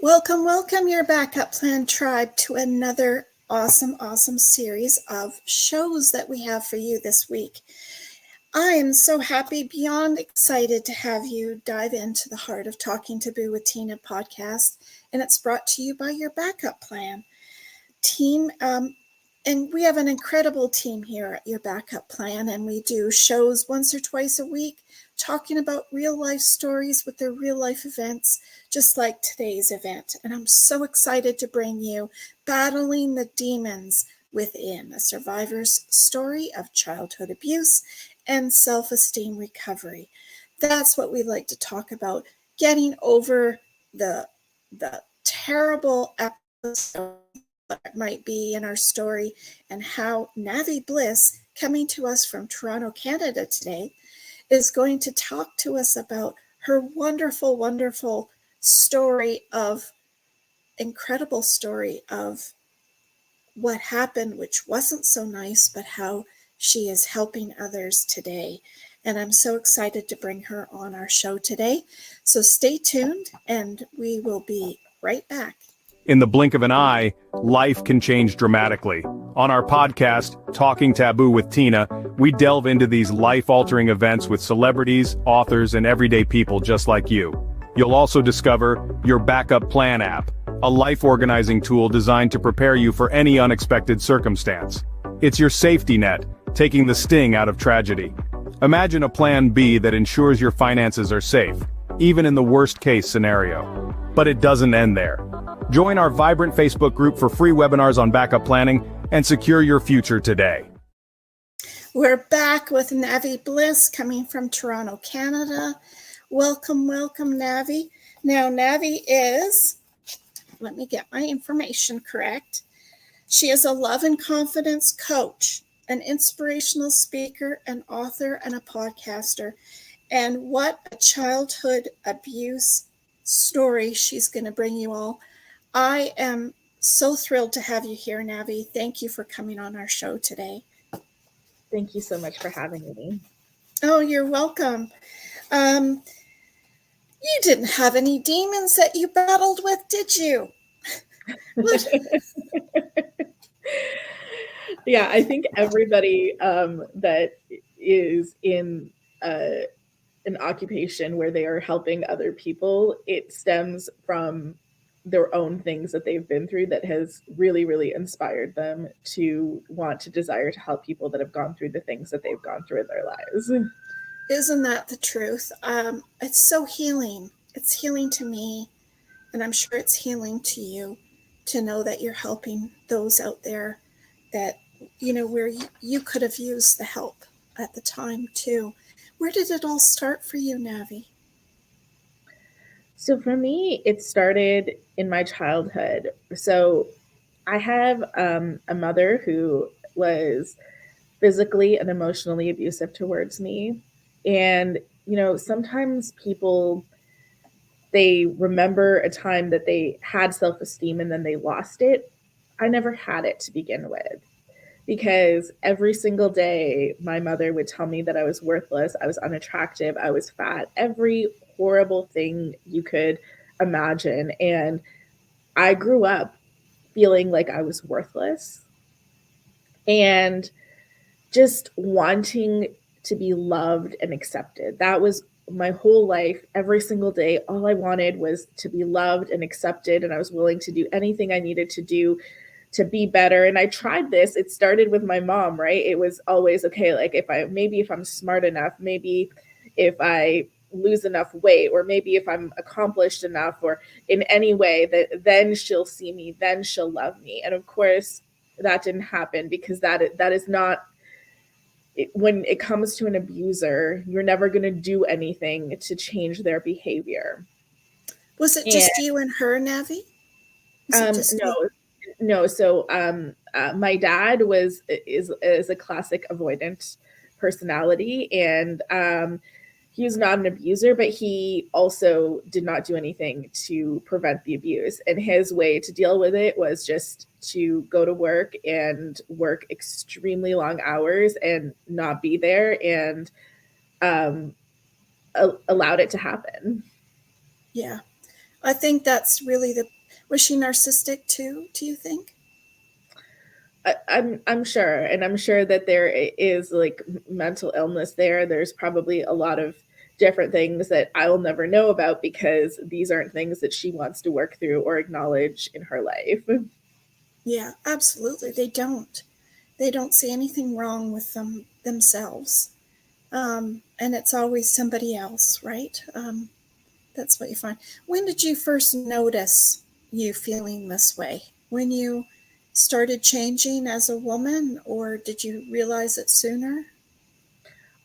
Welcome, your Backup Plan Tribe, to another awesome series of shows that we have for you this week. I am so happy, beyond excited to have you dive into the Heart of Talking Taboo with Tina podcast, and it's brought to you by your Backup Plan team. And we have an incredible team here at your Backup Plan, and we do shows once or twice a week talking about real life stories with their real life events, just like today's event. And I'm so excited to bring you Battling the Demons Within, a survivor's story of childhood abuse and self-esteem recovery. That's what we like to talk about, getting over the terrible episode that might be in our story, and how Navi Bliss, coming to us from Toronto, Canada today, is going to talk to us about her wonderful story of, incredible story of what happened, which wasn't so nice, but how she is helping others today. And I'm so excited to bring her on our show today. So stay tuned, and we will be right back. In the blink of an eye, life can change dramatically. On our podcast, Talking Taboo with Tina, we delve into these life-altering events with celebrities, authors, and everyday people just like you. You'll also discover your Backup Plan app, a life-organizing tool designed to prepare you for any unexpected circumstance. It's your safety net, taking the sting out of tragedy. Imagine a Plan B that ensures your finances are safe, even in the worst-case scenario. But it doesn't end there. Join our vibrant Facebook group for free webinars on backup planning and secure your future today. We're back with Navi Bliss, coming from Toronto, Canada. Welcome, Navi. Now, Navi is, let me get my information correct. She is a love and confidence coach, an inspirational speaker, an author, and a podcaster. And what a childhood abuse story she's going to bring you all. I am so thrilled to have you here, Navi. Thank you for coming on our show today. Thank you so much for having me. Oh, you're welcome. You didn't have any demons that you battled with, did you? Yeah, I think everybody that is in an occupation where they are helping other people, it stems from their own things that they've been through that has really inspired them to want to desire to help people that have gone through the things that they've gone through in their lives. Isn't that the truth? It's so healing. It's healing to me, and I'm sure it's healing to you, to know that you're helping those out there that, where you could have used the help at the time too. Where did it all start for you, Navi? So for me, it started in my childhood. So I have a mother who was physically and emotionally abusive towards me. And, sometimes people, they remember a time that they had self-esteem and then they lost it. I never had it to begin with, because every single day my mother would tell me that I was worthless, I was unattractive, I was fat, every horrible thing you could imagine. And I grew up feeling like I was worthless and just wanting to be loved and accepted. That was my whole life. Every single day, all I wanted was to be loved and accepted, and I was willing to do anything I needed to do to be better. And I tried this. It started with my mom, right? It was always, okay, like if I'm smart enough, maybe if I lose enough weight, or maybe if I'm accomplished enough, or in any way, that then she'll see me, then she'll love me. And of course that didn't happen, because that is not, when it comes to an abuser, you're never going to do anything to change their behavior. Was it just you and her, Navi? No. So my dad is a classic avoidant personality, and he was not an abuser, but he also did not do anything to prevent the abuse. And his way to deal with it was just to go to work and work extremely long hours and not be there, and allowed it to happen. Yeah. I think that's really Was she narcissistic too, do you think? I'm sure, and I'm sure that there is like mental illness there. There's probably a lot of different things that I will never know about because these aren't things that she wants to work through or acknowledge in her life. Yeah, absolutely. They don't. They don't see anything wrong with themselves. And it's always somebody else, right? That's what you find. When did you first notice you feeling this way? When you started changing as a woman, or did you realize it sooner?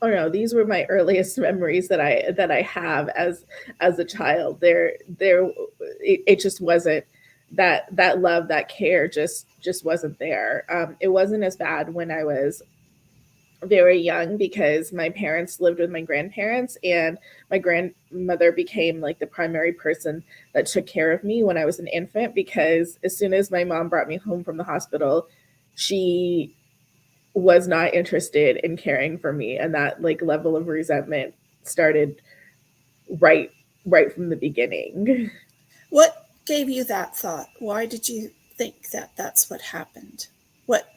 Oh no, these were my earliest memories that I have as a child. It just wasn't that love, that care just wasn't there. It wasn't as bad when I was very young because my parents lived with my grandparents, and my grandmother became like the primary person that took care of me when I was an infant, because as soon as my mom brought me home from the hospital, she was not interested in caring for me, and that like level of resentment started right right from the beginning. What gave you that thought? Why did you think that that's what happened? What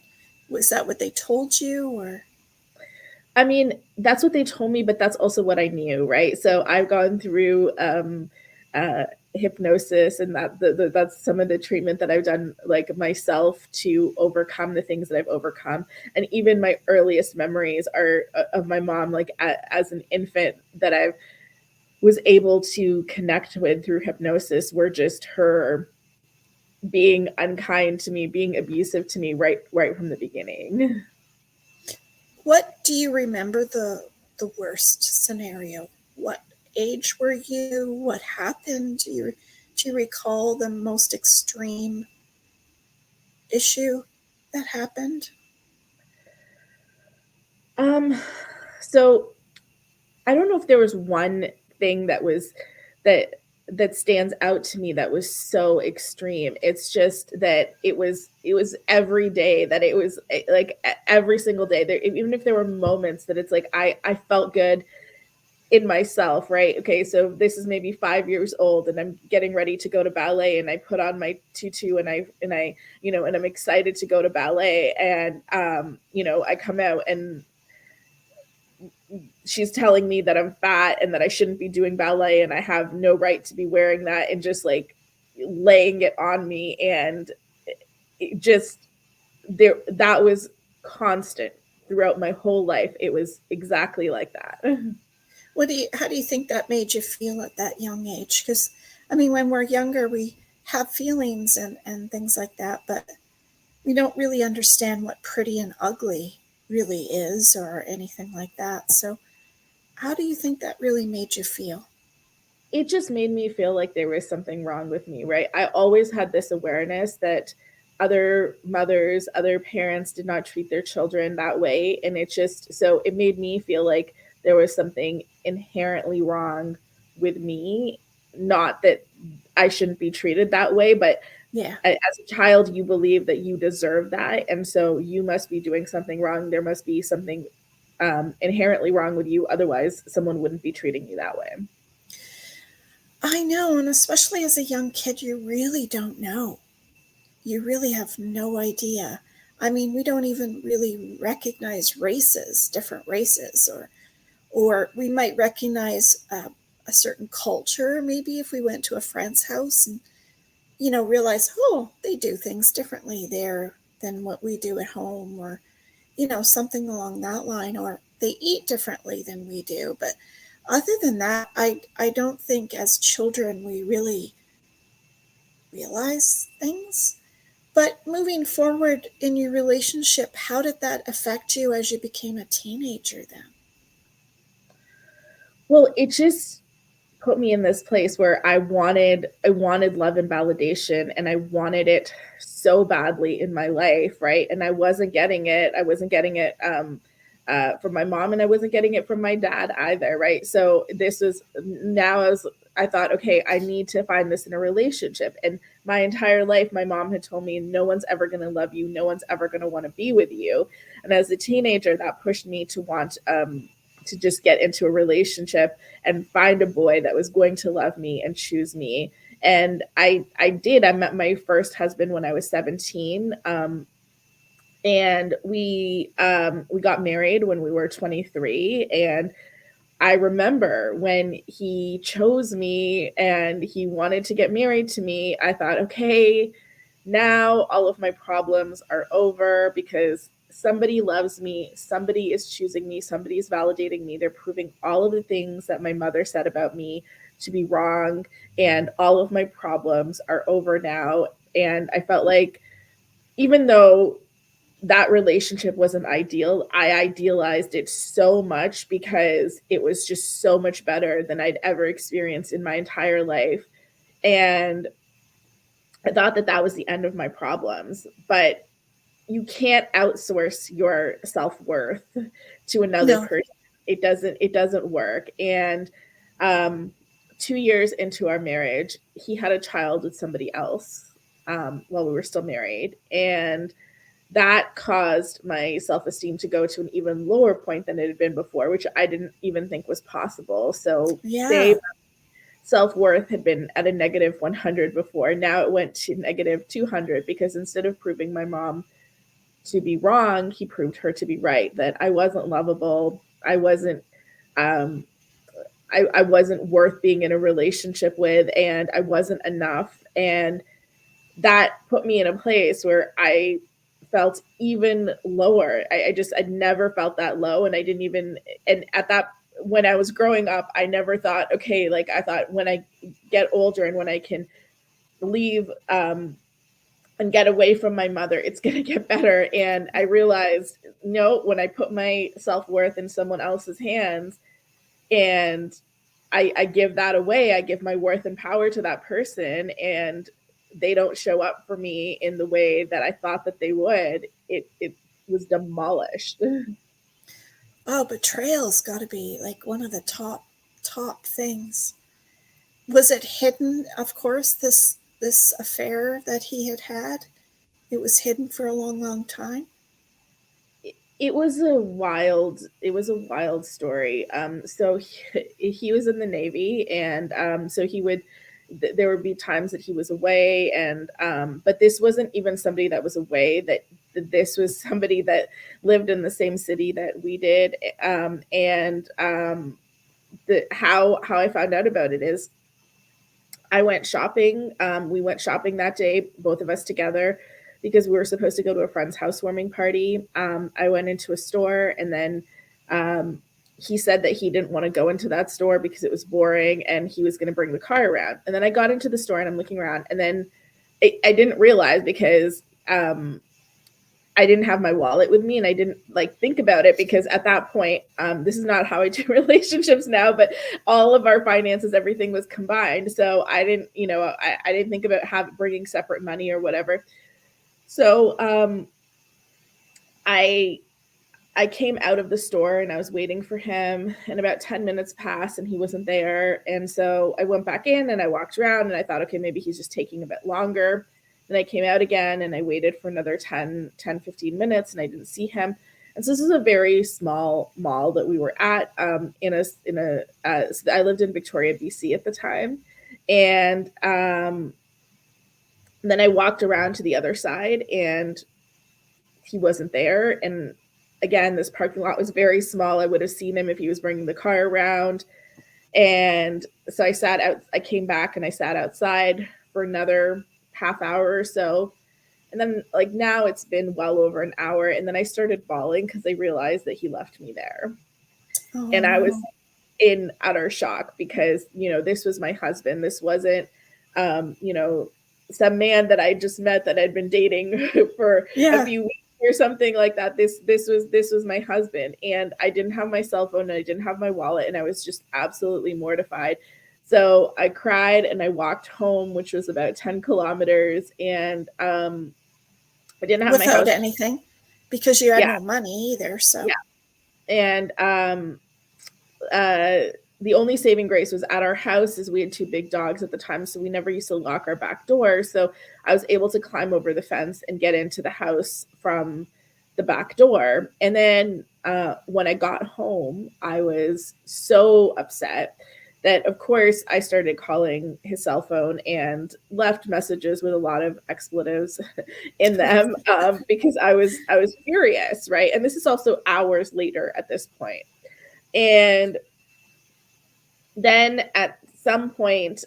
was that what they told you, or I mean, that's what they told me, but that's also what I knew, right? So I've gone through uh, hypnosis, and that's some of the treatment that I've done, like myself, to overcome the things that I've overcome. And even my earliest memories are of my mom, like as an infant, that I was able to connect with through hypnosis, were just her being unkind to me, being abusive to me, right from the beginning. what do you remember the worst scenario? What age were you? What happened? Do you recall the most extreme issue that happened? Um, so I don't know if there was one thing that that stands out to me that was so extreme. It's just that it was every day, that it was like every single day. There, even if there were moments that it's like I felt good in myself, right? Okay, so this is maybe 5 years old, and I'm getting ready to go to ballet, and I put on my tutu, and I and I'm excited to go to ballet, and I come out, and she's telling me that I'm fat and that I shouldn't be doing ballet and I have no right to be wearing that, and just like laying it on me. And it just there that was constant throughout my whole life. It was exactly like that. How do you think that made you feel at that young age? Because, I mean, when we're younger, we have feelings and things like that, but we don't really understand what pretty and ugly really is or anything like that. So, how do you think that really made you feel? It just made me feel like there was something wrong with me, right? I always had this awareness that other mothers, other parents did not treat their children that way. And it made me feel like there was something inherently wrong with me. Not that I shouldn't be treated that way, but Yeah. as a child, you believe that you deserve that. And so you must be doing something wrong. There must be something inherently wrong with you. Otherwise, someone wouldn't be treating you that way. I know, and especially as a young kid, you really don't know. You really have no idea. I mean, we don't even really recognize races, different races, or we might recognize a certain culture. Maybe if we went to a friend's house and realize, oh, they do things differently there than what we do at home, or something along that line, or they eat differently than we do. But other than that, I don't think as children we really realize things. But moving forward in your relationship, how did that affect you as you became a teenager then? Well, it just put me in this place where I wanted love and validation, and I wanted it so badly in my life, right? And I wasn't getting it. I wasn't getting it from my mom, and I wasn't getting it from my dad either, right? So this was now as I thought, okay, I need to find this in a relationship. And my entire life, my mom had told me, no one's ever going to love you, no one's ever going to want to be with you. And as a teenager, that pushed me to want to just get into a relationship and find a boy that was going to love me and choose me. And I did. I met my first husband when I was 17. And we got married when we were 23. And I remember when he chose me and he wanted to get married to me, I thought, okay, now all of my problems are over because somebody loves me, somebody is choosing me, somebody is validating me. They're proving all of the things that my mother said about me to be wrong, and all of my problems are over now. And I felt like, even though that relationship wasn't ideal, I idealized it so much because it was just so much better than I'd ever experienced in my entire life. And I thought that that was the end of my problems. But you can't outsource your self-worth to another No. person. It doesn't work. And 2 years into our marriage, he had a child with somebody else while we were still married. And that caused my self-esteem to go to an even lower point than it had been before, which I didn't even think was possible. So say Yeah. self-worth had been at a negative 100 before, now it went to negative 200, because instead of proving my mom to be wrong, he proved her to be right, that I wasn't lovable. Um, I wasn't worth being in a relationship with, and I wasn't enough. And that put me in a place where I felt even lower. I'd never felt that low. And I didn't even, and at that, when I was growing up, I never thought, okay, like I thought when I get older and when I can leave, and get away from my mother, it's going to get better. And I realized, no, when I put my self-worth in someone else's hands and I give that away, I give my worth and power to that person, and they don't show up for me in the way that I thought that they would, it was demolished. Oh, betrayal's got to be like one of the top things. Was it hidden? Of course, this affair that he had, it was hidden for a long, long time. It was a wild story. So he was in the Navy, and so he would there would be times that he was away, and but this wasn't even somebody that was away, that this was somebody that lived in the same city that we did. And the how I found out about it is I went shopping. We went shopping that day, both of us together, because we were supposed to go to a friend's housewarming party. I went into a store, and then he said that he didn't want to go into that store because it was boring and he was going to bring the car around. And then I got into the store and I'm looking around, and then I didn't realize, because I didn't have my wallet with me, and I didn't like think about it, because at that point, this is not how I do relationships now, but all of our finances, everything was combined. So I didn't, I didn't think about bringing separate money or whatever. So I came out of the store and I was waiting for him, and about 10 minutes passed and he wasn't there. And so I went back in and I walked around and I thought, okay, maybe he's just taking a bit longer. Then I came out again and I waited for another 15 minutes and I didn't see him. And so this is a very small mall that we were at, I lived in Victoria, BC at the time. And then I walked around to the other side and he wasn't there. And again, this parking lot was very small. I would have seen him if he was bringing the car around. And so I came back and I sat outside for another half hour or so. And then like now it's been well over an hour. And then I started bawling because I realized that he left me there. Oh, And I was no. in utter shock, because, this was my husband. This wasn't, some man that I just met that I'd been dating for a few weeks or something like that. This was my husband, and I didn't have my cell phone and I didn't have my wallet, and I was just absolutely mortified. So I cried and I walked home, which was about 10 kilometers, and I didn't have my Without house. anything, because you had Yeah. no money either. So Yeah. And the only saving grace was at our house is we had two big dogs at the time, so we never used to lock our back door. So I was able to climb over the fence and get into the house from the back door. And then when I got home, I was so upset that, of course, I started calling his cell phone and left messages with a lot of expletives in them, because I was furious, right? And this is also hours later at this point. And then at some point,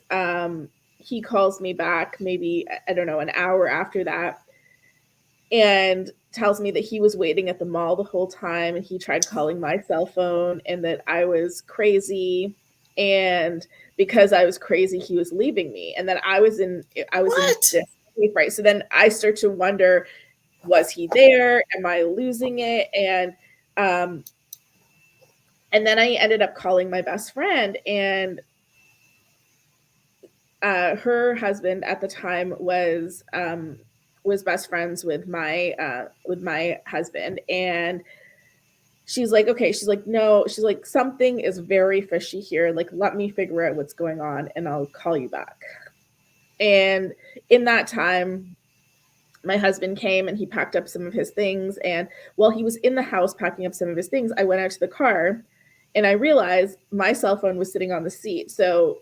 he calls me back, maybe, I don't know, an hour after that, and tells me that he was waiting at the mall the whole time and he tried calling my cell phone and that I was crazy, and because I was crazy he was leaving me, and that I was in What? disbelief, right? So then I start to wonder, was he there? Am I losing it? Um and then I ended up calling my best friend, and her husband at the time was best friends with my husband, and she's like, okay, she's like, no, she's like, something is very fishy here. Like, let me figure out what's going on, and I'll call you back. And in that time, my husband came and he packed up some of his things. And while he was in the house packing up some of his things, I went out to the car and I realized my cell phone was sitting on the seat. So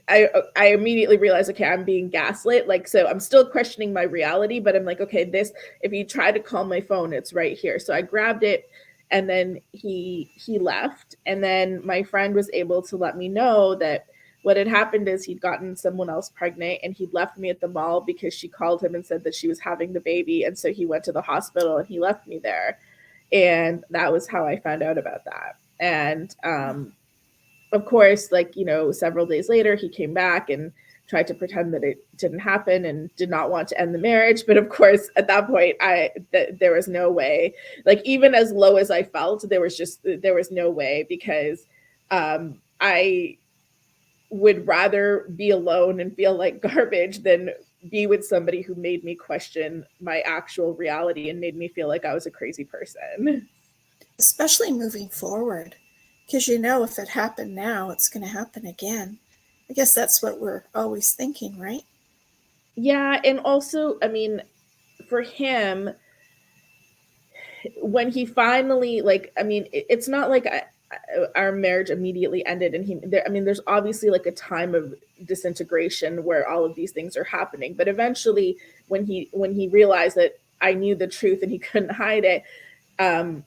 I immediately realized, okay, I'm being gaslit. Like, so I'm still questioning my reality, but I'm like, okay, this, if you try to call my phone, it's right here. So I grabbed it, and then he left. And then my friend was able to let me know that what had happened is he'd gotten someone else pregnant and he'd left me at the mall because she called him and said that she was having the baby. And so he went to the hospital and he left me there. And that was how I found out about that. And of course, like, several days later, he came back and tried to pretend that it didn't happen and did not want to end the marriage. But of course, at that point, there was no way. Like, even as low as I felt, there was no way, because I would rather be alone and feel like garbage than be with somebody who made me question my actual reality and made me feel like I was a crazy person. Especially moving forward, because if it happened now, it's going to happen again. I guess that's what we're always thinking, right? Yeah, and also, I mean, for him, when he finally, like, I mean, it's not like our marriage immediately ended, and I mean, there's obviously like a time of disintegration where all of these things are happening, but eventually, when he realized that I knew the truth and he couldn't hide it,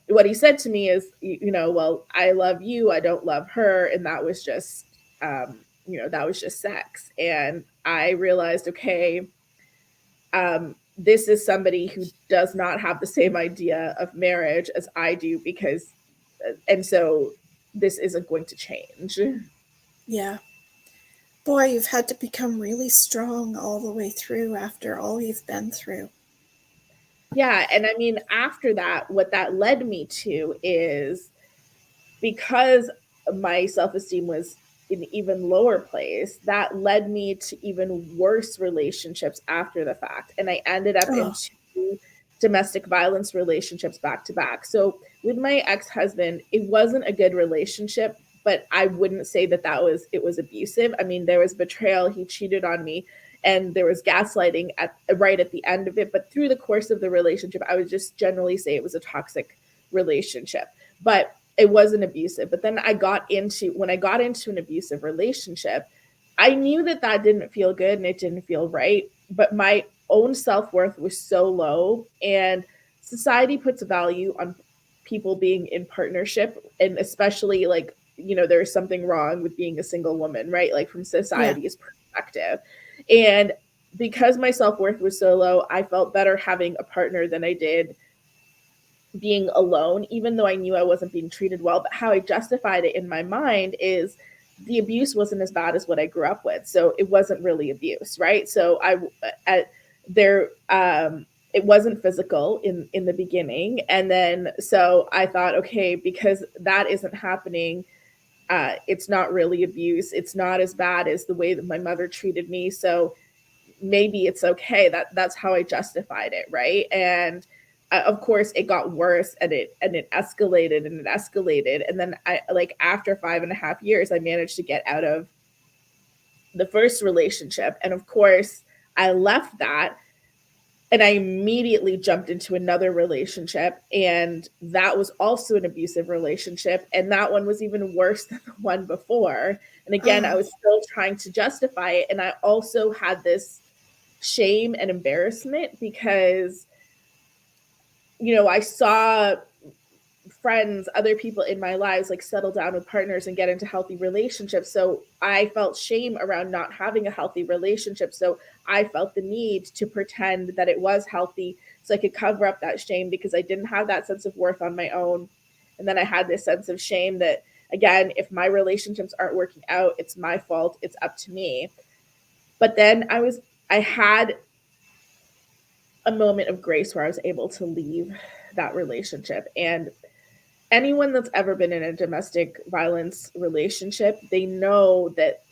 what he said to me is, well, I love you, I don't love her, and that was just, that was just sex. And I realized, okay, this is somebody who does not have the same idea of marriage as I do, and so this isn't going to change. Yeah. Boy, you've had to become really strong all the way through after all you've been through. Yeah. And I mean, after that, what that led me to is, because my self esteem was in an even lower place, that led me to even worse relationships after the fact. And I ended up in Oh, two domestic violence relationships back to back. So with my ex-husband, it wasn't a good relationship, but I wouldn't say it was abusive. I mean, there was betrayal, he cheated on me, and there was gaslighting right at the end of it. But through the course of the relationship, I would just generally say it was a toxic relationship. But it wasn't abusive. But then when I got into an abusive relationship, I knew that didn't feel good and it didn't feel right. But my own self-worth was so low, and society puts a value on people being in partnership, and especially, like, there's something wrong with being a single woman, right? Like, from yeah. society's perspective. And because my self-worth was so low, I felt better having a partner than I did being alone, even though I knew I wasn't being treated well. But how I justified it in my mind is, the abuse wasn't as bad as what I grew up with, so it wasn't really abuse, right? So it wasn't physical in the beginning, and then so I thought, okay, because that isn't happening, it's not really abuse. It's not as bad as the way that my mother treated me, so maybe it's okay. That's how I justified it, right? And of course it got worse, and it escalated and it escalated, and then I, like, after 5.5 years, I managed to get out of the first relationship, and of course I left that, And I immediately jumped into another relationship, and that was also an abusive relationship, and that one was even worse than the one before. And again, I Oh, was still trying to justify it, and I also had this shame and embarrassment because, I saw friends, other people in my lives like settle down with partners and get into healthy relationships. So I felt shame around not having a healthy relationship. So I felt the need to pretend that it was healthy so I could cover up that shame because I didn't have that sense of worth on my own. And then I had this sense of shame that, again, if my relationships aren't working out, it's my fault. It's up to me. But then I had a moment of grace where I was able to leave that relationship. And anyone that's ever been in a domestic violence relationship, they know that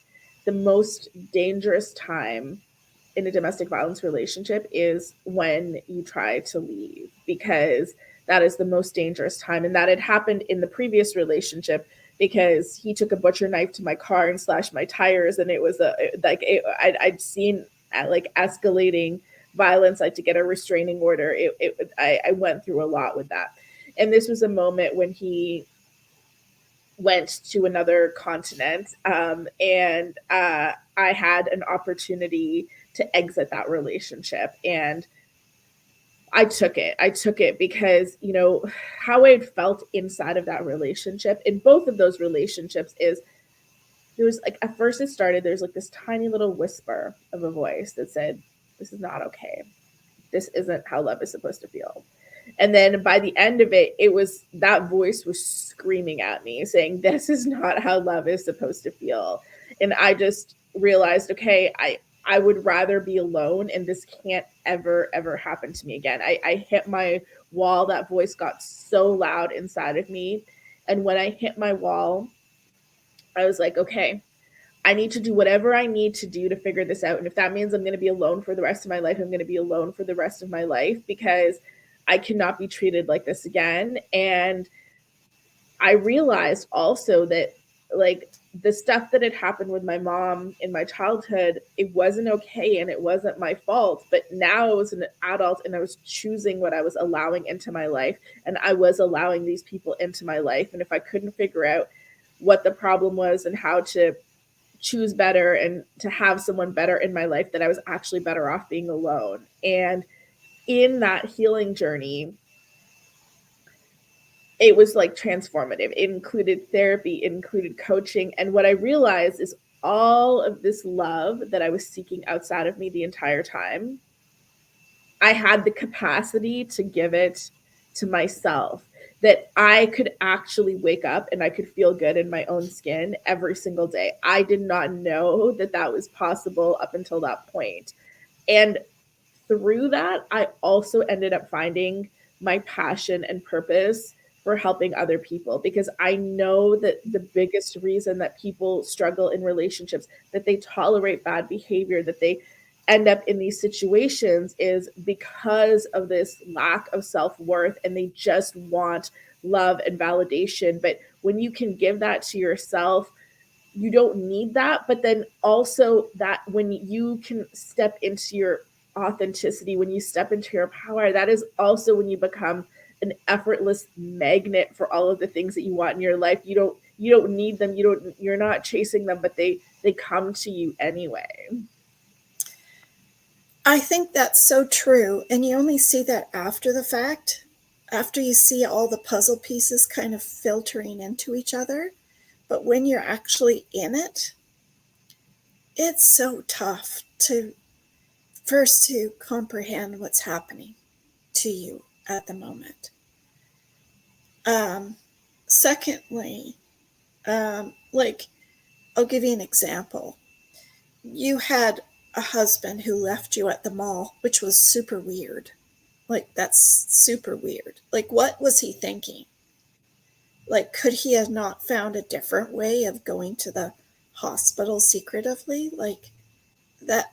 the most dangerous time in a domestic violence relationship is when you try to leave, because that is the most dangerous time. And that had happened in the previous relationship because he took a butcher knife to my car and slashed my tires, and it was I'd seen like escalating violence. I had to get a restraining order. I went through a lot with that. And this was a moment when he went to another continent, and I had an opportunity to exit that relationship. And I took it. I took it because, how I felt inside of that relationship, in both of those relationships, is there was like, at first it started, there's like this tiny little whisper of a voice that said, this is not okay. This isn't how love is supposed to feel. And then by the end of it, that voice was screaming at me saying, this is not how love is supposed to feel. And I just realized, okay, I would rather be alone, and this can't ever happen to me again. I hit my wall. That voice got so loud inside of me. And when I hit my wall, I was like, okay, I need to do whatever I need to do to figure this out. And if that means I'm going to be alone for the rest of my life, I'm going to be alone for the rest of my life, because I cannot be treated like this again. And I realized also that, like, the stuff that had happened with my mom in my childhood, it wasn't okay and it wasn't my fault. But now I was an adult and I was choosing what I was allowing into my life. And I was allowing these people into my life. And if I couldn't figure out what the problem was and how to choose better and to have someone better in my life, that I was actually better off being alone. And in that healing journey, it was like transformative. It included therapy, it included coaching. And what I realized is all of this love that I was seeking outside of me the entire time, I had the capacity to give it to myself. That I could actually wake up and I could feel good in my own skin every single day. I did not know that that was possible up until that point. And through that, I also ended up finding my passion and purpose for helping other people, because I know that the biggest reason that people struggle in relationships, that they tolerate bad behavior, that they end up in these situations, is because of this lack of self-worth, and they just want love and validation. But when you can give that to yourself, you don't need that. But then also, that when you can step into your authenticity, when you step into your power, that is also when you become an effortless magnet for all of the things that you want in your life. You don't need them, you're not chasing them, but they come to you anyway. I think that's so true. And you only see that after the fact, after you see all the puzzle pieces kind of filtering into each other. But when you're actually in it, it's so tough to first to comprehend what's happening to you at the moment. Um, Secondly, like, I'll give you an example. You had a husband who left you at the mall, which was super weird. Like, that's super weird. Like, what was he thinking? Like, could he have not found a different way of going to the hospital secretively? Like, that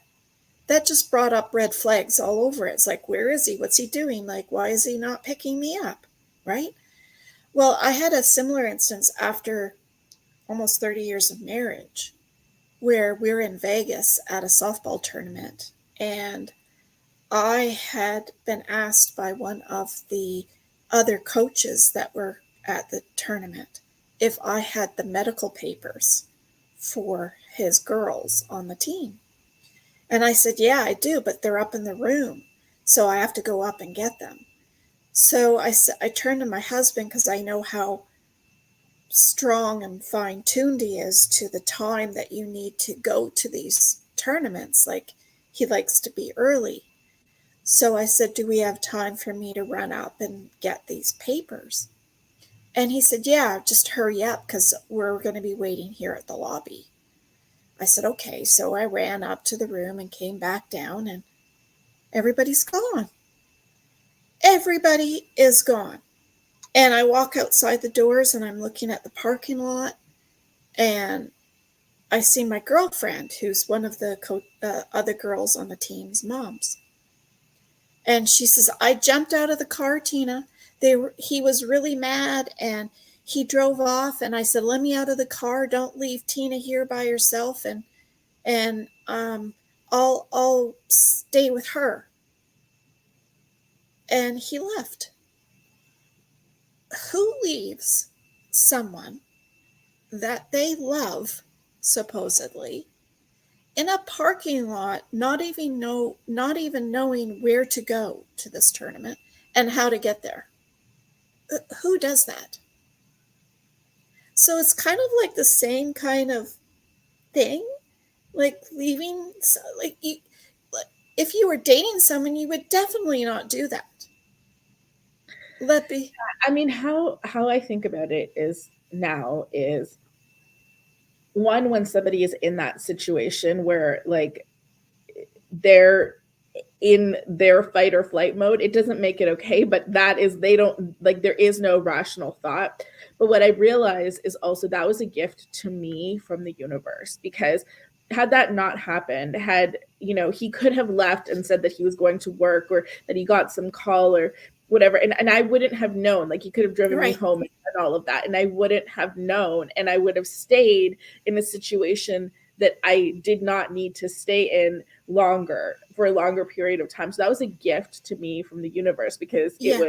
that just brought up red flags all over it. It's like, where is he? What's he doing? Like, why is he not picking me up? Right? Well, I had a similar instance after almost 30 years of marriage where we were in Vegas at a softball tournament, and I had been asked by one of the other coaches that were at the tournament if I had the medical papers for his girls on the team. And I said, yeah, I do, but they're up in the room. So I have to go up and get them. So I turned to my husband because I know how strong and fine tuned he is to the time that you need to go to these tournaments. Like, he likes to be early. So I said, do we have time for me to run up and get these papers? And he said, yeah, just hurry up because we're going to be waiting here at the lobby. I said, okay. So I ran up to the room and came back down, and everybody's gone. Everybody is gone. And I walk outside the doors and I'm looking at the parking lot, and I see my girlfriend, who's one of the other girls on the team's moms. And she says, I jumped out of the car, Tina. He was really mad and he drove off. And I said, let me out of the car. Don't leave Tina here by herself. And I'll stay with her. And he left. Who leaves someone that they love, supposedly, in a parking lot, not even knowing where to go to this tournament and how to get there? Who does that? So it's kind of like the same kind of thing, like leaving. Like, if you were dating someone, you would definitely not do that. Let be. I mean, how I think about it is now is one, when somebody is in that situation where like they're in their fight or flight mode, it doesn't make it okay, but that is, they don't, like, there is no rational thought. But what I realize is also that was a gift to me from the universe, because had that not happened, had, you know, he could have left and said that he was going to work or that he got some call or whatever, and I wouldn't have known. Like, he could have driven me Right. home and all of that, and I wouldn't have known, and I would have stayed in a situation that I did not need to stay in longer, for a longer period of time. So that was a gift to me from the universe, because Yeah.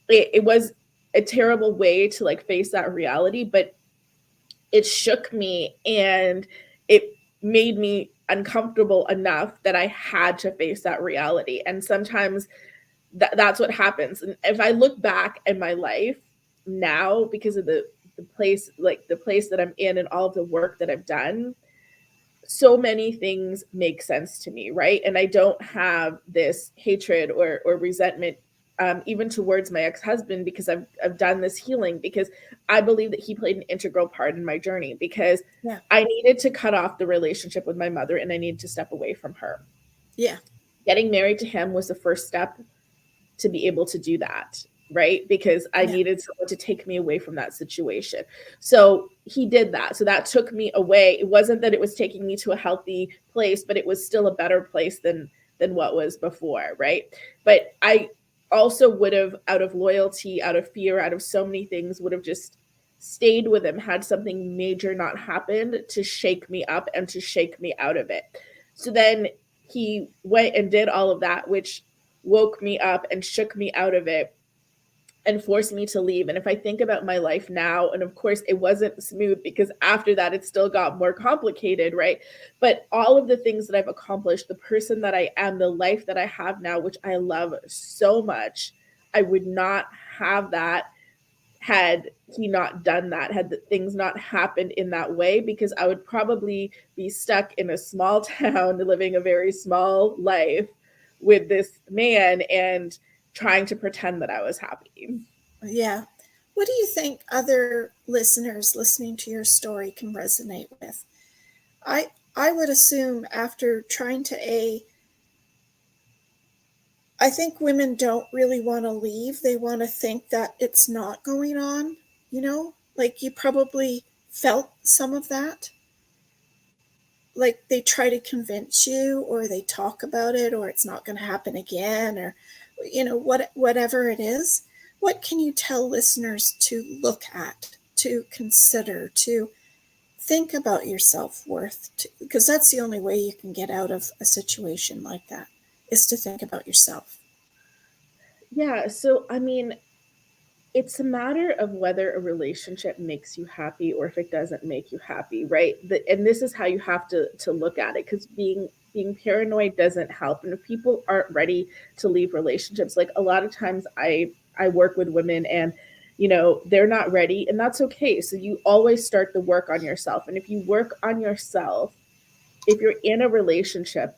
it was a terrible way to like face that reality, but it shook me and it made me uncomfortable enough that I had to face that reality. And sometimes that's what happens. And if I look back at my life now, because of the place, like the place that I'm in and all of the work that I've done, so many things make sense to me, right? And I don't have this hatred or resentment, even towards my ex-husband, because I've done this healing, because I believe that he played an integral part in my journey, because Yeah. I needed to cut off the relationship with my mother and I needed to step away from her. Yeah. Getting married to him was the first step to be able to do that, right? Because I Yeah. needed someone to take me away from that situation. So he did that. So that took me away. It wasn't that it was taking me to a healthy place, but it was still a better place than what was before, right? But I also would have, out of loyalty, out of fear, out of so many things, would have just stayed with him had something major not happened to shake me up and to shake me out of it. So then he went and did all of that, which woke me up and shook me out of it and forced me to leave. And if I think about my life now, and of course it wasn't smooth, because after that it still got more complicated, right? But all of the things that I've accomplished, the person that I am, the life that I have now, which I love so much, I would not have that had he not done that, had the things not happened in that way, because I would probably be stuck in a small town living a very small life with this man and trying to pretend that I was happy. Yeah. What do you think other listeners listening to your story can resonate with? I would assume, after trying to I think women don't really want to leave. They want to think that it's not going on, Like, you probably felt some of that. Like, they try to convince you, or they talk about it, or it's not going to happen again, or whatever it is. What can you tell listeners to look at, to consider, to think about your self-worth, because that's the only way you can get out of a situation like that. is to think about yourself. Yeah. So, I mean, it's a matter of whether a relationship makes you happy or if it doesn't make you happy, right? And this is how you have to look at it, because being paranoid doesn't help. And if people aren't ready to leave relationships, like a lot of times I work with women and they're not ready, and that's okay. So you always start the work on yourself. And if you work on yourself, if you're in a relationship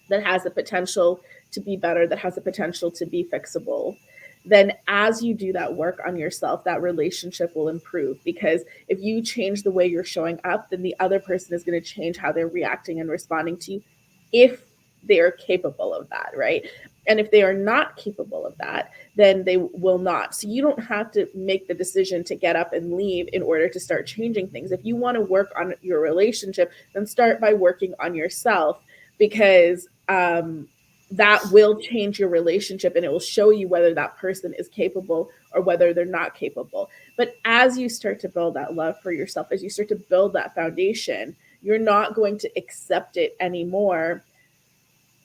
that has the potential to be better, that has the potential to be fixable, then as you do that work on yourself, that relationship will improve. Because if you change the way you're showing up, then the other person is going to change how they're reacting and responding to you, if they are capable of that, right? And if they are not capable of that, then they will not. So you don't have to make the decision to get up and leave in order to start changing things. If you want to work on your relationship, then start by working on yourself, because that will change your relationship, and it will show you whether that person is capable or whether they're not capable. But as you start to build that love for yourself, as you start to build that foundation, you're not going to accept it anymore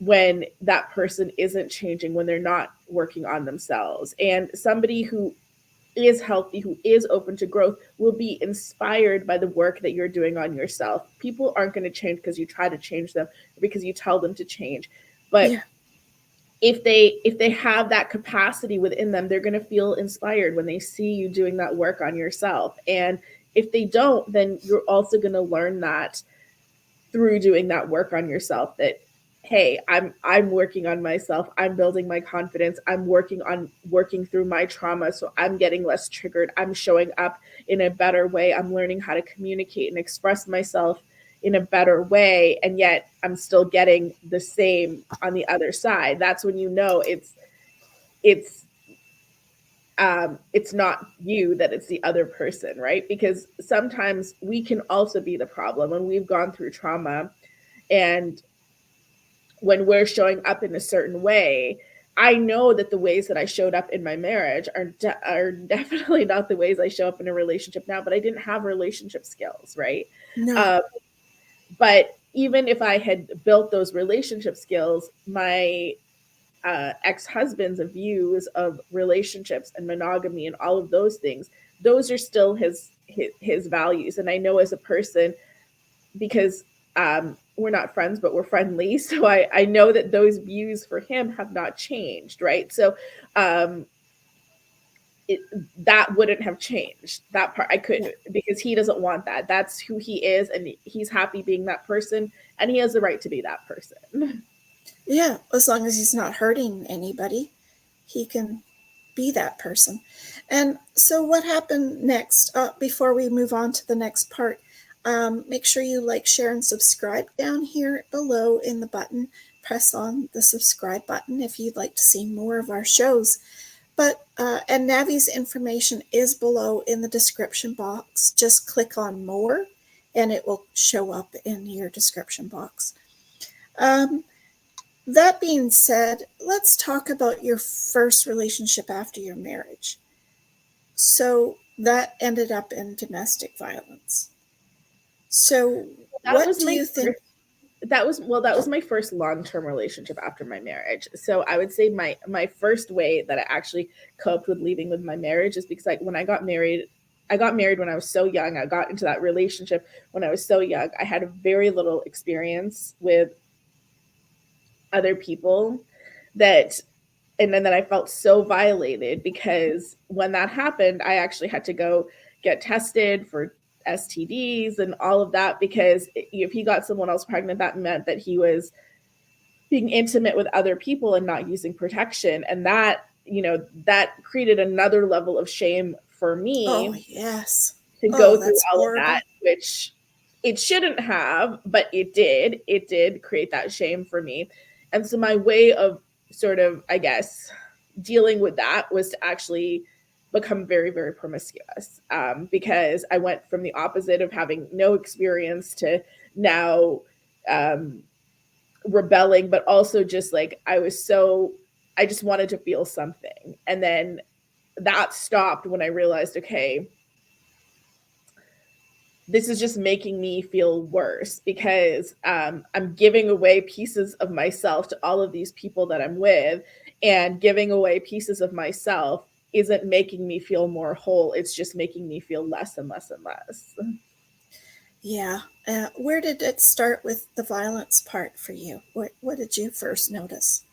when that person isn't changing, when they're not working on themselves. And somebody who is healthy, who is open to growth, will be inspired by the work that you're doing on yourself. People aren't going to change because you try to change them or because you tell them to change. But Yeah. if they have that capacity within them, they're going to feel inspired when they see you doing that work on yourself. And if they don't, then you're also going to learn that through doing that work on yourself, that hey, I'm working on myself, I'm building my confidence, I'm working through my trauma, so I'm getting less triggered, I'm showing up in a better way, I'm learning how to communicate and express myself in a better way, and yet I'm still getting the same on the other side. That's when you know it's it's not you, that it's the other person, right? Because sometimes we can also be the problem when we've gone through trauma, and when we're showing up in a certain way. I know that the ways that I showed up in my marriage are definitely not the ways I show up in a relationship now, but I didn't have relationship skills, right? No. Um, but even if I had built those relationship skills, my ex-husband's views of relationships and monogamy and all of those things, those are still his values. And I know as a person, because we're not friends, but we're friendly. So I know that those views for him have not changed, right? So um, that wouldn't have changed. That part I could, Yeah. because he doesn't want that. That's who he is, and he's happy being that person, and he has the right to be that person. Yeah. As long as he's not hurting anybody, he can be that person. And so, what happened next? Before we move on to the next part, make sure you like, share, and subscribe down here below in the button. Press on the subscribe button if you'd like to see more of our shows. But and Navi's information is below in the description box. Just click on more, and it will show up in your description box. Um, that being said, let's talk about your first relationship after your marriage. So that ended up in domestic violence. So That what was do my you think? that was my first long-term relationship after my marriage. So I would say my first way that I actually coped with leaving with my marriage is because when I got married when I was so young. I got into that relationship when I was so young. I had very little experience with other people, that and then I felt so violated, because when that happened, I actually had to go get tested for STDs and all of that, because if he got someone else pregnant, that meant that he was being intimate with other people and not using protection. And that, that created another level of shame for Oh, me yes. to Oh, go through that's all of that, horrible. which it shouldn't have, but it did. It did create that shame for me. And so my way of sort of, I guess, dealing with that was to actually become very, very promiscuous, because I went from the opposite of having no experience to now um, rebelling, but also just like I just wanted to feel something. And then that stopped when I realized, okay, this is just making me feel worse because I'm giving away pieces of myself to all of these people that I'm with, and giving away pieces of myself isn't making me feel more whole. It's just making me feel less and less and less. Yeah. Where did it start with the violence part for you? What did you first notice?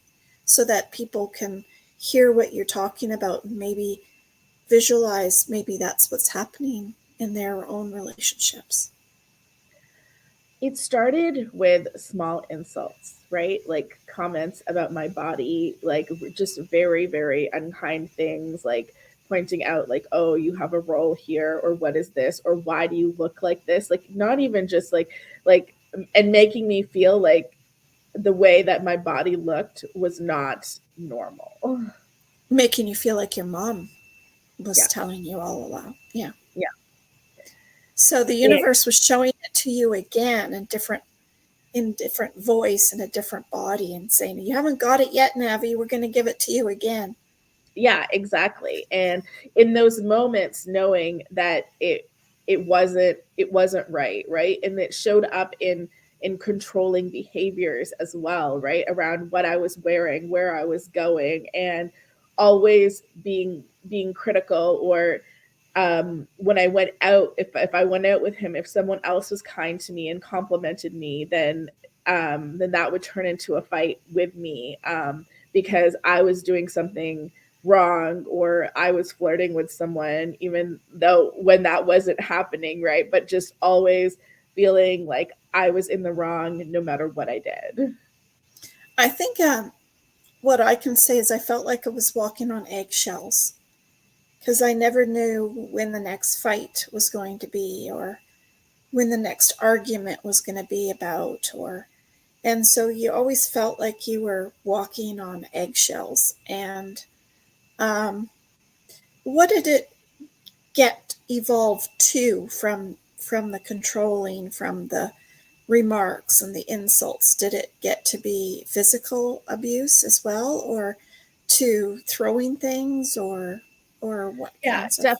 So that people can hear what you're talking about and maybe visualize maybe that's what's happening in their own relationships. It started with small insults, right? Like comments about my body, like just very, very unkind things, like pointing out, like, oh, you have a role here, or what is this, or why do you look like this? Like, not even just like, and making me feel like the way that my body looked was not normal. Making you feel like your mom was Yeah. telling you all along. Yeah. Yeah. So the Yeah. universe was showing it to you again in different voice and a different body and saying, you haven't got it yet, Navi. We're going to give it to you again. Yeah, exactly. And in those moments, knowing that it wasn't right, and it showed up in controlling behaviors as well, right, around what I was wearing, where I was going, and always being critical, or when I went out, if I went out with him, if someone else was kind to me and complimented me, then that would turn into a fight with me, because I was doing something wrong, or I was flirting with someone, even though when that wasn't happening, right? But just always feeling like I was in the wrong no matter what I did. I think what I can say is I felt like I was walking on eggshells because I never knew when the next fight was going to be or when the next argument was going to be about, or and so you always felt like you were walking on eggshells. And um, what did it get evolved to from the controlling, from the remarks and the insults? Did it get to be physical abuse as well, or to throwing things, or what Yeah, kinds of?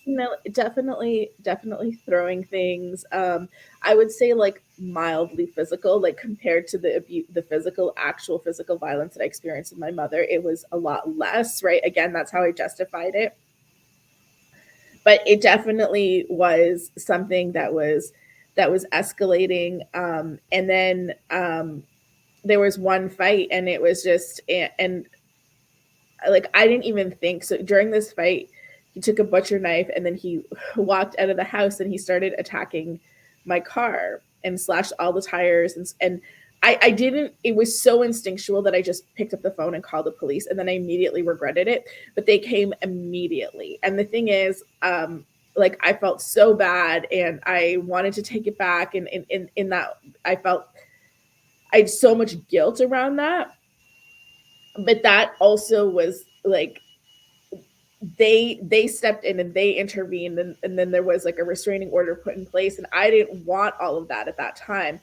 definitely throwing things. I would say like mildly physical, like compared to the physical, actual physical violence that I experienced with my mother, it was a lot less, right? Again, that's how I justified it. But it definitely was something that was escalating. And then there was one fight, and it was just, and like I didn't even think so. During this fight, he took a butcher knife, and then he walked out of the house, and he started attacking my car and slashed all the tires, and I didn't, it was so instinctual that I just picked up the phone and called the police, and then I immediately regretted it. But they came immediately. And the thing is, like I felt so bad, and I wanted to take it back, and in that I had so much guilt around that. But that also was like they stepped in and they intervened, and then there was like a restraining order put in place, and I didn't want all of that at that time.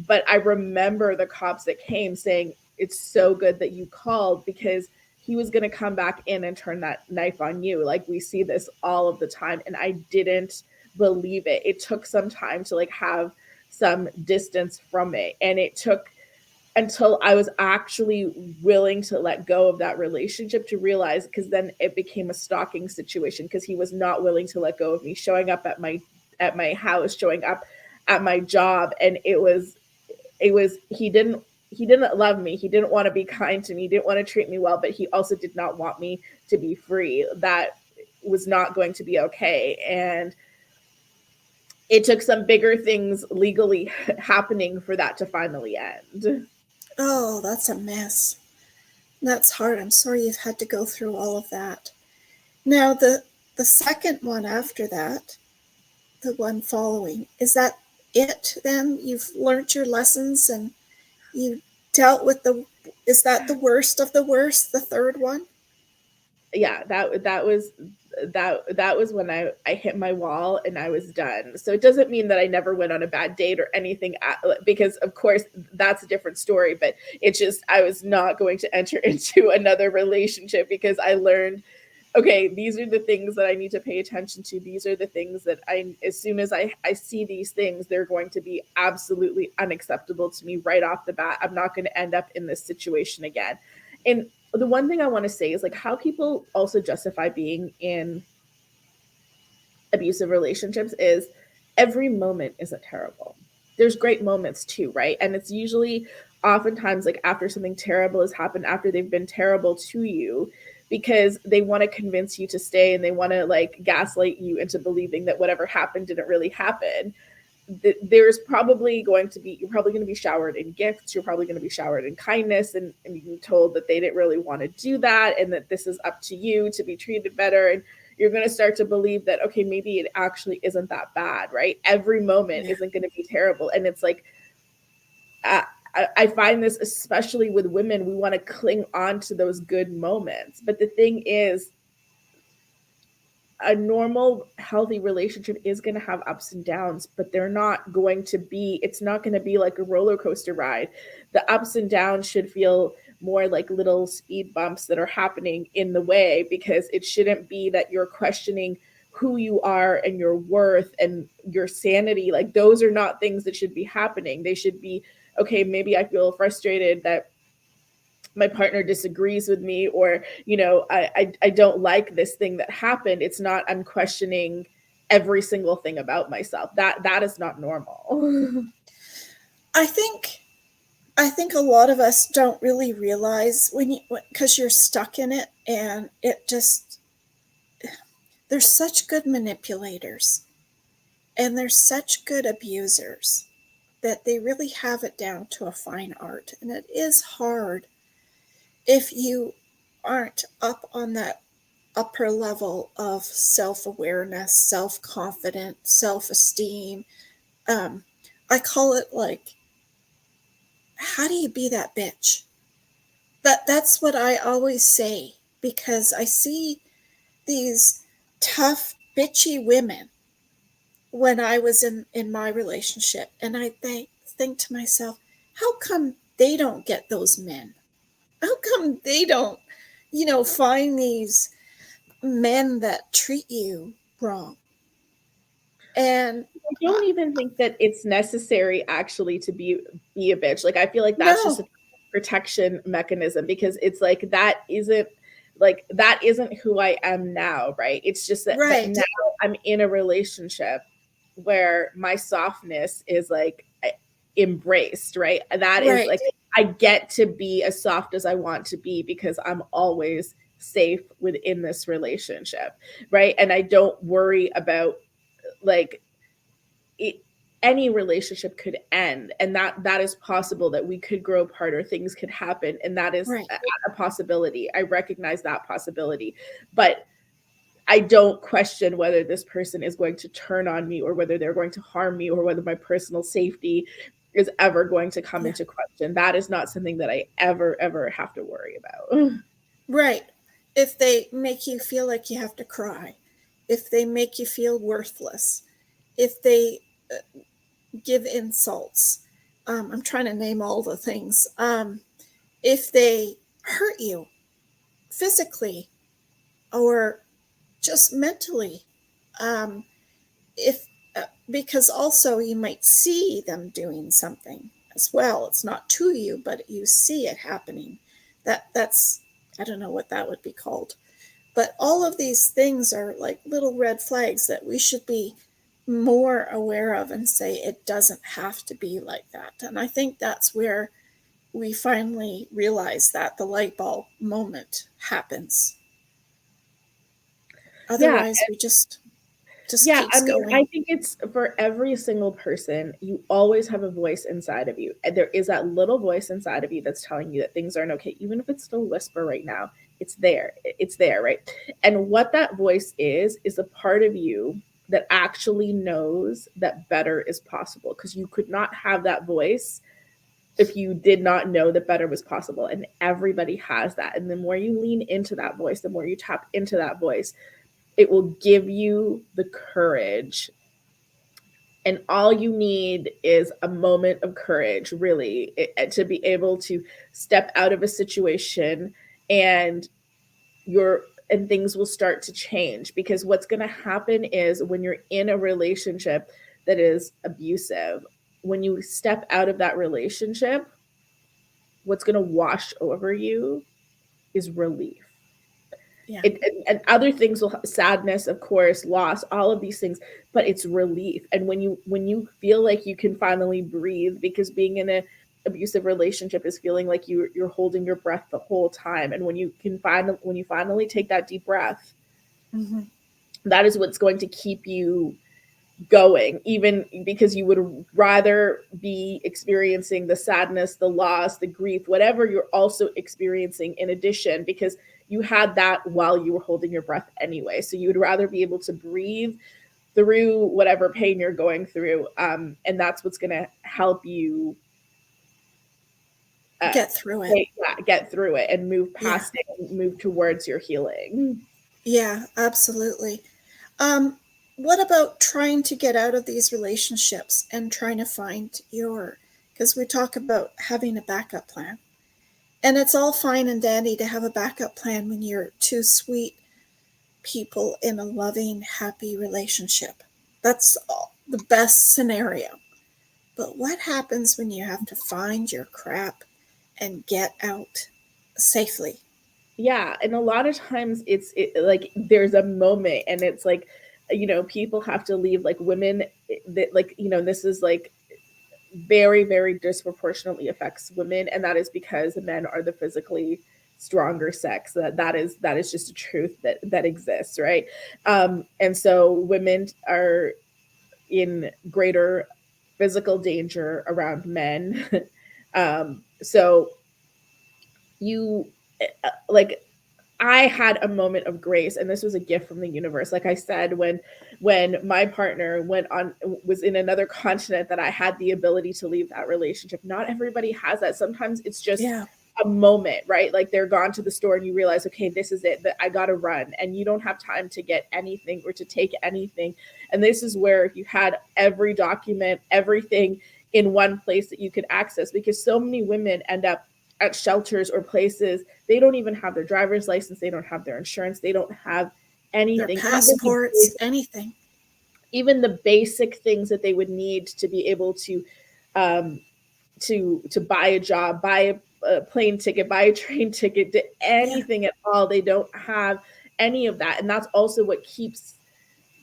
But I remember the cops that came saying, it's so good that you called, because he was going to come back in and turn that knife on you. Like we see this all of the time. And I didn't believe it. It took some time to like have some distance from it, and it took until I was actually willing to let go of that relationship to realize, because then it became a stalking situation, because he was not willing to let go of me, showing up at my house, showing up at my job. And it was he didn't love me, he didn't want to be kind to me, he didn't want to treat me well, but he also did not want me to be free. That was not going to be okay. And it took some bigger things legally happening for that to finally end. Oh, that's a mess. That's hard. I'm sorry you've had to go through all of that. Now the second one after that, the one following, is that it then? You've learned your lessons and you dealt with the, is that the worst of the worst, the third one? Yeah, that was when I hit my wall and I was done. So it doesn't mean that I never went on a bad date or anything, because of course that's a different story. But it's just I was not going to enter into another relationship, because I learned okay, these are the things that I need to pay attention to. These are the things that as soon as I see these things, they're going to be absolutely unacceptable to me right off the bat. I'm not going to end up in this situation again. And the one thing I want to say is like how people also justify being in abusive relationships is every moment isn't terrible. There's great moments too, right? And it's usually oftentimes like after something terrible has happened, after they've been terrible to you, because they want to convince you to stay and they want to like gaslight you into believing that whatever happened didn't really happen. There's probably going to be, you're probably going to be showered in gifts, you're probably going to be showered in kindness, and you're told that they didn't really want to do that and that this is up to you to be treated better. And you're going to start to believe that, okay, maybe it actually isn't that bad, right? Every moment isn't going to be terrible. And it's like, I find this, especially with women, we want to cling on to those good moments. But the thing is, a normal, healthy relationship is going to have ups and downs, but they're not going to be, it's not going to be like a roller coaster ride. The ups and downs should feel more like little speed bumps that are happening in the way, because it shouldn't be that you're questioning who you are and your worth and your sanity. Like, those are not things that should be happening. They should be, okay, maybe I feel frustrated that my partner disagrees with me, or I don't like this thing that happened. It's not, I'm questioning every single thing about myself. That is not normal. I think a lot of us don't really realize because you're stuck in it, and it just, they're such good manipulators and they're such good abusers that they really have it down to a fine art. And it is hard if you aren't up on that upper level of self-awareness, self-confidence, self-esteem. I call it like, how do you be that bitch? That's what I always say, because I see these tough, bitchy women when I was in my relationship, and I think to myself, how come they don't get those men? How come they don't, find these men that treat you wrong? And I don't even think that it's necessary actually to be a bitch. Like, I feel like that's just no, a protection mechanism, because it's like that isn't who I am now, right? It's just that right, now I'm in a relationship where my softness is like embraced, right? That is right, like, I get to be as soft as I want to be because I'm always safe within this relationship, right? And I don't worry about like it, any relationship could end, and that is possible, that we could grow apart or things could happen, and that is right, a possibility. I recognize that possibility, but I don't question whether this person is going to turn on me, or whether they're going to harm me, or whether my personal safety is ever going to come yeah, into question. That is not something that I ever have to worry about. right. If they make you feel like you have to cry, if they make you feel worthless, if they give insults, I'm trying to name all the things. If they hurt you physically or just mentally, um, if because also you might see them doing something as well. It's not to you, but you see it happening. That's, I don't know what that would be called. But all of these things are like little red flags that we should be more aware of and say it doesn't have to be like that. And I think that's where we finally realize that the light bulb moment happens. Yeah, Otherwise, we just yeah, I keeps mean, I going. think it's for every single person, you always have a voice inside of you. And there is that little voice inside of you that's telling you that things aren't okay, even if it's still a whisper right now. It's there. It's there, right? And what that voice is a part of you that actually knows that better is possible, because you could not have that voice if you did not know that better was possible. And everybody has that. And the more you lean into that voice, the more you tap into that voice, it will give you the courage. And all you need is a moment of courage, really, to be able to step out of a situation, and you're and things will start to change, because what's going to happen is when you're in a relationship that is abusive, when you step out of that relationship, what's going to wash over you is relief. Yeah. And other things will, sadness, of course, loss, all of these things, but it's relief. And when you feel like you can finally breathe, because being in a abusive relationship is feeling like you're holding your breath the whole time, and when you finally take that deep breath, Mm-hmm. that is what's going to keep you going, even because you would rather be experiencing the sadness, the loss, the grief, whatever you're also experiencing in addition, because you had that while you were holding your breath anyway. So you would rather be able to breathe through whatever pain you're going through. And that's what's going to help you Get through it. get through it and move Yeah. past it and move towards your healing. Yeah, absolutely. What about trying to get out of these relationships and trying to find because we talk about having a backup plan. And it's all fine and dandy to have a backup plan when you're two sweet people in a loving, happy relationship. That's the best scenario. But what happens when you have to find your crap and get out safely? Yeah, and a lot of times like there's a moment, and it's like, people have to leave, like women, that, like, this is like very, very disproportionately affects women, and that is because men are the physically stronger sex. That is just a truth that exists, right? And so women are in greater physical danger around men. So you like, I had a moment of grace, and this was a gift from the universe. Like I said, when my partner was in another continent, that I had the ability to leave that relationship. Not everybody has that. Sometimes it's just Yeah. a moment, right? Like they're gone to the store and you realize, okay, this is it, that I got to run, and you don't have time to get anything or to take anything. And this is where you had every document, everything in one place that you could access, because so many women end up at shelters or places. They don't even have their driver's license, they don't have their insurance, they don't have Their anything, passports, anything. even the basic things that they would need to be able to um, to buy a job, buy a plane ticket, buy a train ticket, to Yeah. anything at all. They don't have any of that, and that's also what keeps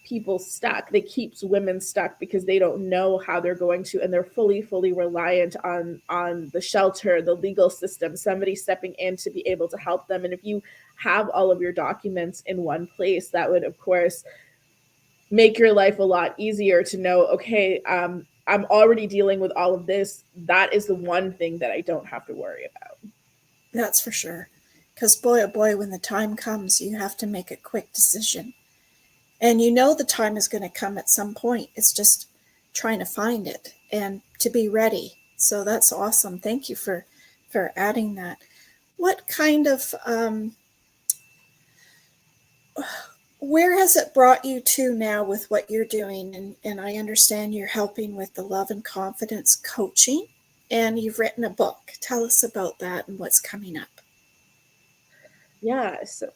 people stuck. They keeps women stuck, because they don't know how they're going to, and they're fully reliant on the shelter, the legal system, somebody stepping in to be able to help them. And if you have all of your documents in one place, that would, of course, make your life a lot easier to know, okay, I'm already dealing with all of this. That is the one thing that I don't have to worry about. That's for sure. Because boy, oh boy, when the time comes, you have to make a quick decision. And you know the time is going to come at some point. It's just trying to find it and to be ready. So that's awesome. Thank you for adding that. What kind of where has it brought you to now with what you're doing? And I understand you're helping with the love and confidence coaching, and you've written a book. Tell us about that and what's coming up. Yeah, so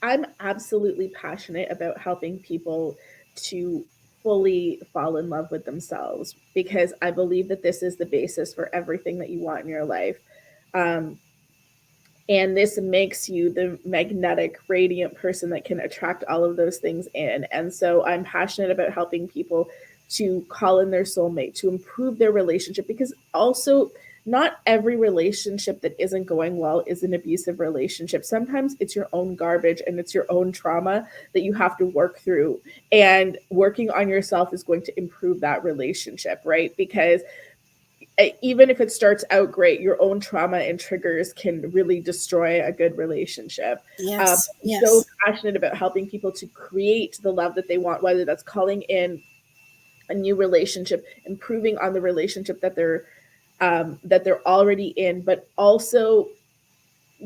I'm absolutely passionate about helping people to fully fall in love with themselves, because I believe that this is the basis for everything that you want in your life. Um, and this makes you the magnetic, radiant person that can attract all of those things in. And so I'm passionate about helping people to call in their soulmate, to improve their relationship, because also not every relationship that isn't going well is an abusive relationship. Sometimes it's your own garbage and it's your own trauma that you have to work through. And working on yourself is going to improve that relationship, right? Because even if it starts out great, your own trauma and triggers can really destroy a good relationship. I'm Yes, so yes. passionate about helping people to create the love that they want, whether that's calling in a new relationship, improving on the relationship that they're already in, but also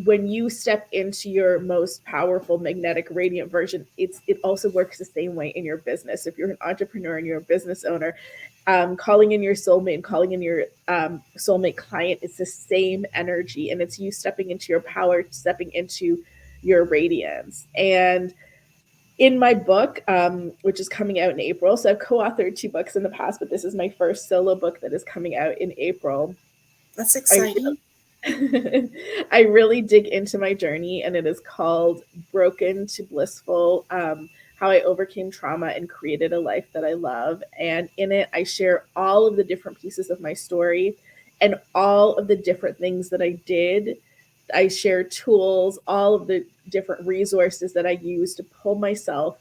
when you step into your most powerful, magnetic, radiant version, it also works the same way in your business. If you're an entrepreneur and you're a business owner, calling in your soulmate and calling in your soulmate client, it's the same energy, and it's you stepping into your power, stepping into your radiance. And in my book, which is coming out in April, so I've co-authored 2 books in the past, but this is my first solo book that is coming out in April. That's exciting. I really dig into my journey, and it is called Broken to Blissful, how I overcame trauma and created a life that I love. And in it, I share all of the different pieces of my story and all of the different things that I did. I share tools, all of the different resources that I use to pull myself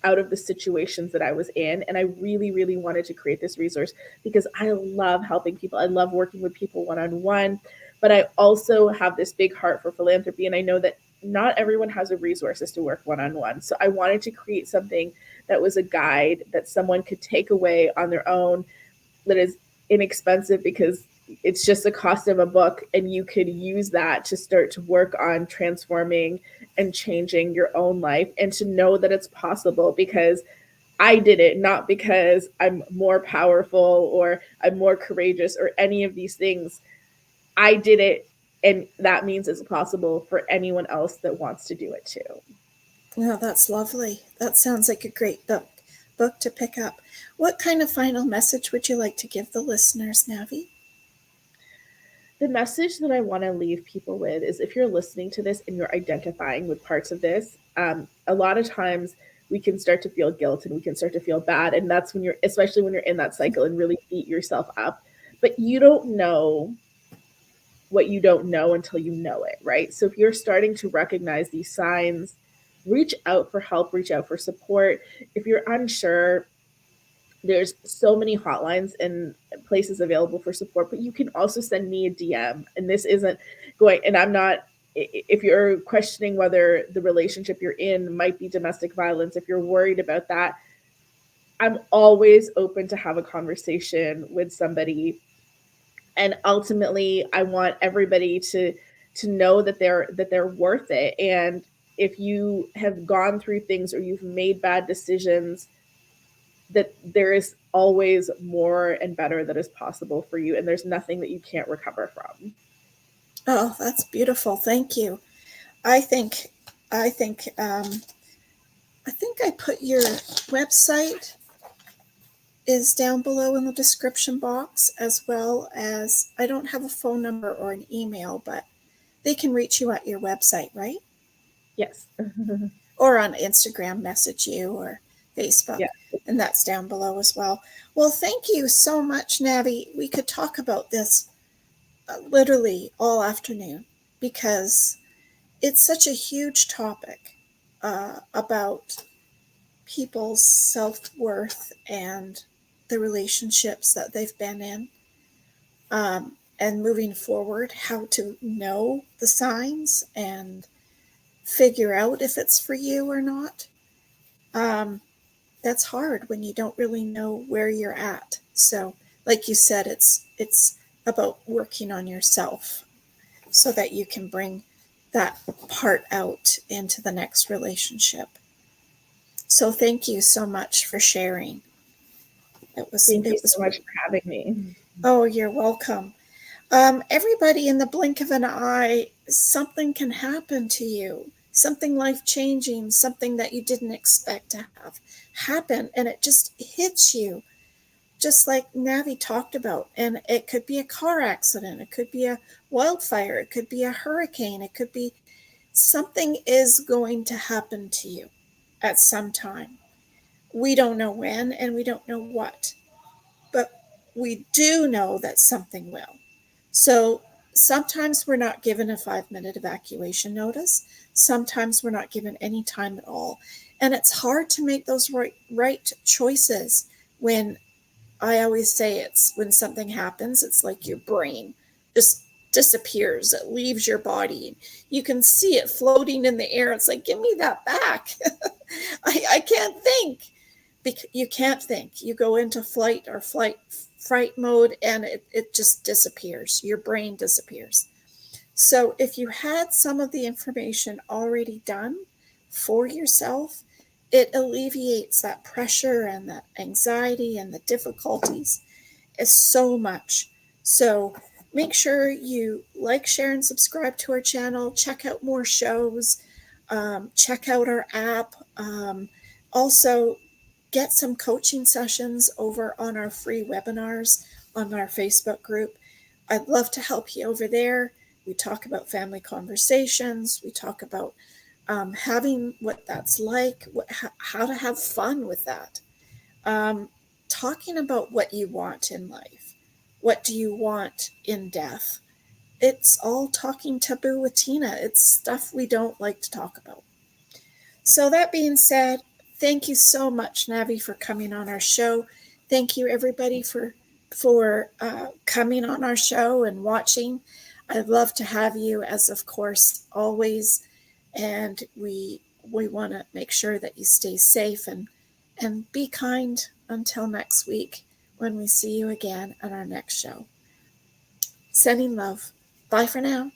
out of the situations that I was in. And I really, really wanted to create this resource because I love helping people. I love working with people one-on-one, but I also have this big heart for philanthropy. And I know that not everyone has the resources to work one-on-one. So I wanted to create something that was a guide that someone could take away on their own, that is inexpensive because it's just the cost of a book, and you could use that to start to work on transforming and changing your own life, and to know that it's possible, because I did it, not because I'm more powerful or I'm more courageous or any of these things. I did it, and that means it's possible for anyone else that wants to do it too. No, that's lovely. That sounds like a great book to pick up. What kind of final message would you like to give the listeners, Navi? The message that I want to leave people with is, if you're listening to this and you're identifying with parts of this, a lot of times we can start to feel guilt and we can start to feel bad. And that's when you're, especially when you're in that cycle, and really beat yourself up. But you don't know what you don't know until you know it, right? So if you're starting to recognize these signs, reach out for help, reach out for support. If you're unsure, there's so many hotlines and places available for support, but you can also send me a DM. And this isn't going, and I'm not, if you're questioning whether the relationship you're in might be domestic violence, if you're worried about that, I'm always open to have a conversation with somebody. And ultimately, I want everybody to know that they're worth it. And if you have gone through things or you've made bad decisions, that there is always more and better that is possible for you, and there's nothing that you can't recover from. Oh, that's beautiful. Thank you. I think I think I put your website is down below in the description box, as well as I don't have a phone number or an email, but they can reach you at your website, right? Yes. Or on Instagram, message you, or Facebook. Yeah. And that's down below as well. Well, thank you so much, Navi. We could talk about this literally all afternoon, because it's such a huge topic about people's self-worth and the relationships that they've been in, and moving forward, how to know the signs and figure out if it's for you or not. That's hard when you don't really know where you're at. So, like you said, it's about working on yourself so that you can bring that part out into the next relationship. So thank you so much for sharing. Thank you so much for having me. Oh, you're welcome. Everybody, in the blink of an eye, something can happen to you, something life-changing, something that you didn't expect to have happen, and it just hits you, just like Navi talked about. And it could be a car accident, it could be a wildfire, it could be a hurricane, it could be something is going to happen to you at some time. We don't know when, and we don't know what, but we do know that something will. So sometimes we're not given a 5-minute evacuation notice. Sometimes we're not given any time at all. And it's hard to make those right choices when, I always say, it's when something happens, it's like your brain just disappears. It leaves your body. You can see it floating in the air. It's like, give me that back. I can't think. You can't think. You go into fright mode, and it just disappears. Your brain disappears. So if you had some of the information already done for yourself, it alleviates that pressure and that anxiety and the difficulties is so much. So make sure you like, share, and subscribe to our channel. Check out more shows. Check out our app. Also, get some coaching sessions over on our free webinars on our Facebook group. I'd love to help you over there. We talk about family conversations. We talk about having what that's like, how to have fun with that. Talking about what you want in life. What do you want in death? It's all talking taboo with Tina. It's stuff we don't like to talk about. So that being said, thank you so much, Navi, for coming on our show. Thank you, everybody, for coming on our show and watching. I'd love to have you, as of course always, and we want to make sure that you stay safe and be kind until next week when we see you again on our next show. Sending love. Bye for now.